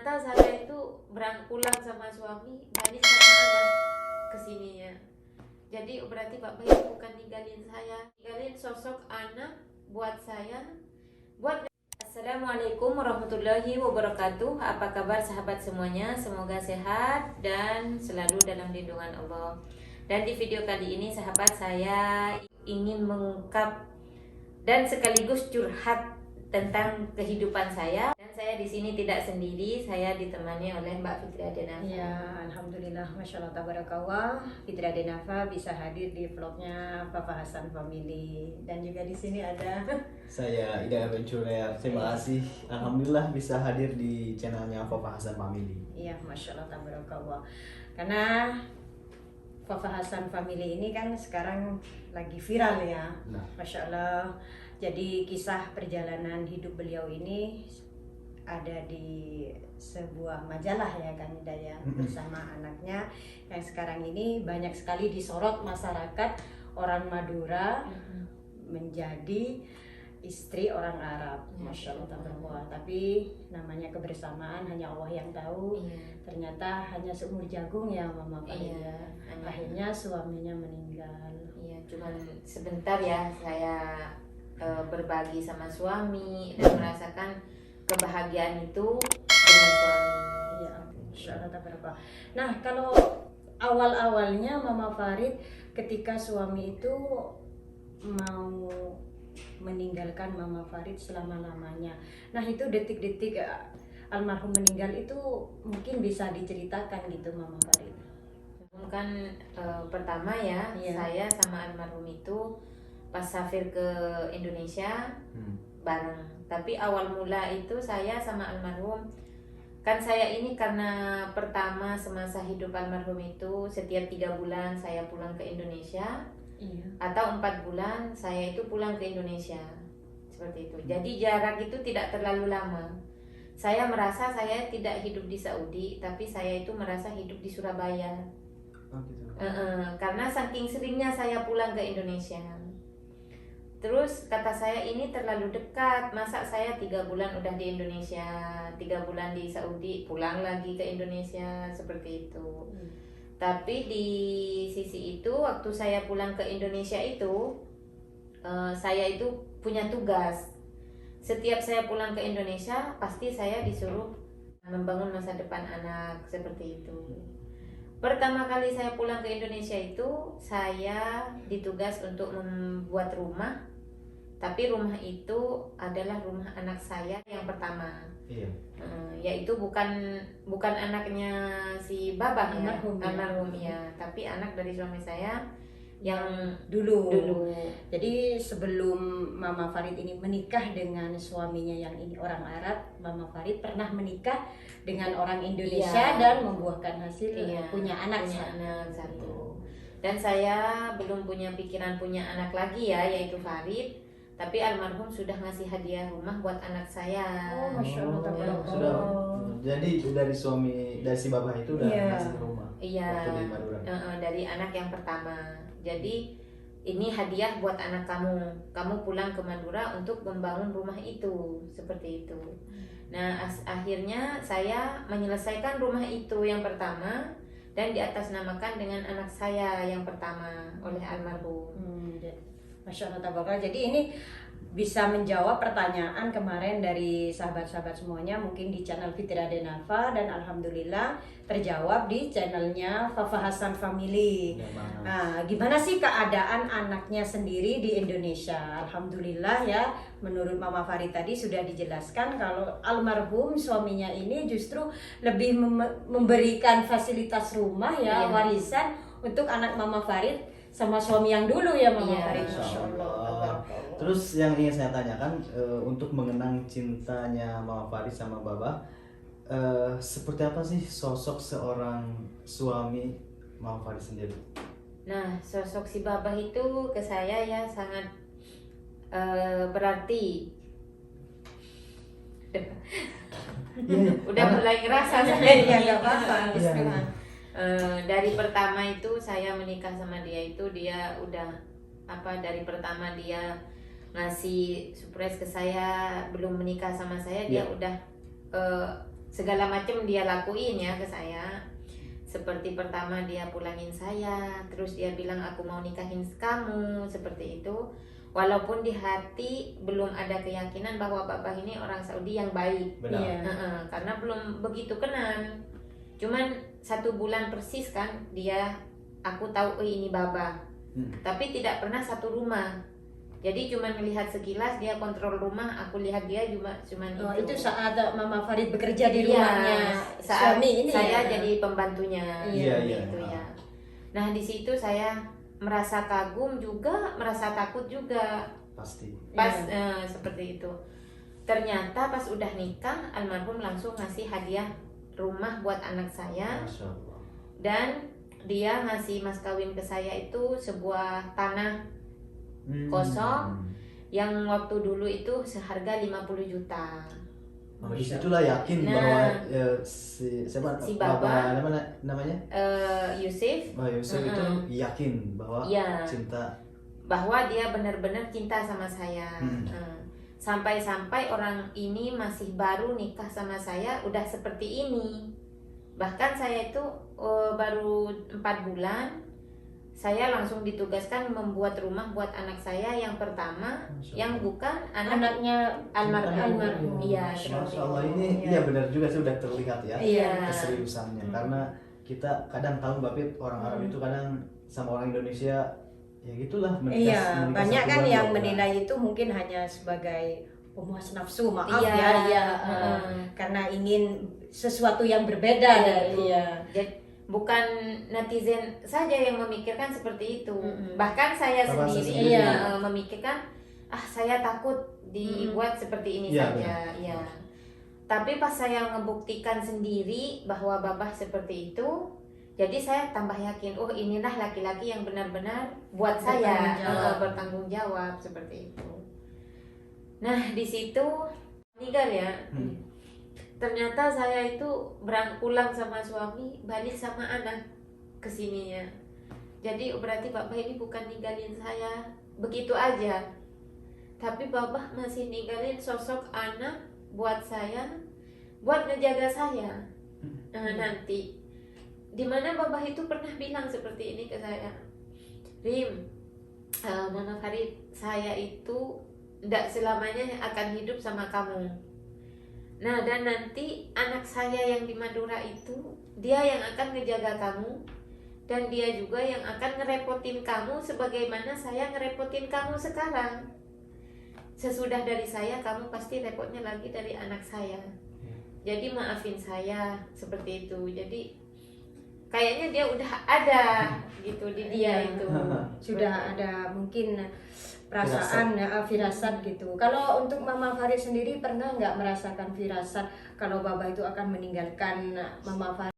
ternyata saya itu pulang sama suami balik sama anak kesininya. Jadi berarti Pak Bay bukan ninggalin saya, ninggalin sosok anak buat saya. Assalamualaikum warahmatullahi wabarakatuh. Apa kabar sahabat semuanya? Semoga sehat dan selalu dalam lindungan Allah. Dan di video kali ini sahabat, saya ingin mengungkap dan sekaligus curhat tentang kehidupan saya. Dan saya di sini tidak sendiri, saya ditemani oleh Mbak Fitri Adenafa. Ya, alhamdulillah, masya Allah, tabarakallah. Fitri Adenafa bisa hadir di vlognya Papa Hasan Family. Dan juga di sini ada saya Ida Ventura. Terima kasih. Alhamdulillah bisa hadir di channelnya Papa Hasan Family. Iya, masya Allah, tabarakallah. Karena Papa Hasan Family ini kan sekarang lagi viral ya. Nah, Masya Allah. Jadi kisah perjalanan hidup beliau ini ada di sebuah majalah ya kan Hidayah, bersama anaknya yang sekarang ini banyak sekali disorot masyarakat orang Madura menjadi istri orang Arab. Masya Allah, tabarakallah. Tapi namanya kebersamaan hanya Allah yang tahu. Ternyata hanya seumur jagung ya Mama Faria. Akhirnya suaminya meninggal. Iya, cuman sebentar ya saya berbagi sama suami dan merasakan kebahagiaan itu dengan suami. Iya, Masya Allah, tabarakallah. Nah, kalau awal-awalnya Mama Farid ketika suami itu mau meninggalkan Mama Farid selama-lamanya. Nah, itu detik-detik almarhum meninggal itu mungkin bisa diceritakan gitu Mama Farid. Kan pertama ya, saya sama almarhum itu pas safir ke Indonesia bareng. Tapi awal mula itu saya sama almarhum, kan saya ini karena pertama semasa hidup almarhum itu setiap 3 bulan saya pulang ke Indonesia. Atau 4 bulan saya itu pulang ke Indonesia, seperti itu. Jadi jarak itu tidak terlalu lama. Saya merasa saya tidak hidup di Saudi, tapi saya itu merasa hidup di Surabaya. Karena saking seringnya saya pulang ke Indonesia. Terus kata saya ini terlalu dekat, masa saya 3 bulan udah di Indonesia, 3 bulan di Saudi, pulang lagi ke Indonesia, seperti itu. Tapi di sisi itu waktu saya pulang ke Indonesia itu saya itu punya tugas. Setiap saya pulang ke Indonesia pasti saya disuruh membangun masa depan anak, seperti itu. Pertama kali saya pulang ke Indonesia itu saya ditugas untuk membuat rumah. Tapi rumah itu adalah rumah anak saya yang pertama. iya. Yaitu bukan anaknya si Babah ya, almarhum ya, tapi anak dari suami saya yang dulu. Jadi sebelum Mama Farid ini menikah dengan suaminya yang ini orang Arab, Mama Farid pernah menikah dengan orang Indonesia dan membuahkan hasil punya anak satu. Dan saya belum punya pikiran punya anak lagi ya, yaitu Farid. Tapi almarhum sudah ngasih hadiah rumah buat anak saya. Oh, Masya Allah, tabarakallah. Jadi dari si Babah itu udah ngasih rumah. Iya. Waktu di Madura. Dari anak yang pertama. Jadi ini hadiah buat anak kamu. Kamu pulang ke Madura untuk membangun rumah itu, seperti itu. Nah, akhirnya saya menyelesaikan rumah itu yang pertama dan diatasnamakan dengan anak saya yang pertama oleh almarhum. Masya Allah, tabarakallah. Jadi ini bisa menjawab pertanyaan kemarin dari sahabat-sahabat semuanya mungkin di channel Fitri Adenafa, dan alhamdulillah terjawab di channelnya Papa Hasan Family. Nah, gimana sih keadaan anaknya sendiri di Indonesia? Alhamdulillah ya, menurut Mama Farid tadi sudah dijelaskan kalau almarhum suaminya ini justru lebih memberikan fasilitas rumah ya, warisan untuk anak Mama Farid sama suami yang dulu ya Mama Farid. Masya Allah. Terus yang ingin saya tanyakan, untuk mengenang cintanya Mama Farid sama Babah, seperti apa sih sosok seorang suami Mama Farid sendiri? Nah, sosok si Babah itu ke saya ya sangat berarti. Udah mulai ngerasa saya. Nggak apa-apa. Dari pertama itu saya menikah sama dia itu dia udah dari pertama dia ngasih surprise ke saya belum menikah sama saya, dia udah segala macam dia lakuin ya ke saya. Seperti pertama dia pulangin saya, terus dia bilang aku mau nikahin kamu, seperti itu. Walaupun di hati belum ada keyakinan bahwa bapak ini orang Saudi yang baik. Benar. Iya. Karena belum begitu kenal. Cuman 1 bulan persis kan dia, aku tahu ini baba. Tapi tidak pernah satu rumah. Jadi cuma melihat sekilas dia kontrol rumah, aku lihat dia cuman itu saat Mama Farid bekerja di Iya, rumahnya saat suami ini saya ya? jadi pembantunya. Iya, gitu ya. Nah di situ saya merasa kagum juga, merasa takut juga. Pasti. Pas seperti itu. Ternyata pas udah nikah, almarhum langsung ngasih hadiah rumah buat anak saya. Masya Allah. Dan dia ngasih mas kawin ke saya itu sebuah tanah kosong yang waktu dulu itu seharga 50 juta. Oh, disitulah yakin Nah, bahwa siapa si Baba, namanya Yusuf, Mbak Yusuf itu yakin bahwa Iya. cinta, bahwa dia benar-benar cinta sama saya. Sampai-sampai orang ini masih baru nikah sama saya udah seperti ini. Bahkan saya itu baru 4 bulan saya langsung ditugaskan membuat rumah buat anak saya yang pertama, yang bukan anaknya almarhum. Iya, Masya Allah, ini iya benar juga sih, udah terlihat ya Iya. keseriusannya. Karena kita kadang tahu Mbak Pip, orang Arab itu kadang sama orang Indonesia ya gitulah menikah Iya, banyak satu kan bulan, yang 2 bulan. menilai itu mungkin hanya sebagai pemuas nafsu, maaf Iya, ya, karena ingin sesuatu yang berbeda dari Jadi bukan netizen saja yang memikirkan seperti itu. Mm-mm. Bahkan saya Bapak sendiri sendiri. memikirkan saya takut dibuat seperti ini Iya, saja. Ya. Tapi pas saya ngebuktikan sendiri bahwa babah seperti itu, jadi saya tambah yakin, oh inilah laki-laki yang benar-benar buat saya bertanggung jawab seperti itu. Nah di situ meninggal ya. Ternyata saya itu pulang sama suami, balik sama anak ke sininya. Jadi berarti Bapak ini bukan ninggalin saya begitu aja, tapi Bapak masih ninggalin sosok anak buat saya, buat ngejaga saya. Nanti dimana Bapak itu pernah bilang seperti ini ke saya, Rim, Mama Farid, saya itu tidak selamanya akan hidup sama kamu. Nah dan nanti anak saya yang di Madura itu, dia yang akan ngejaga kamu, dan dia juga yang akan ngerepotin kamu sebagaimana saya ngerepotin kamu sekarang. Sesudah dari saya, kamu pasti repotnya lagi dari anak saya. Jadi maafin saya seperti itu. Jadi kayaknya dia udah ada gitu di dia itu. Sudah ada mungkin perasaan firasat gitu. Kalau untuk Mama Farid sendiri pernah nggak merasakan firasat kalau Baba itu akan meninggalkan Mama Farid?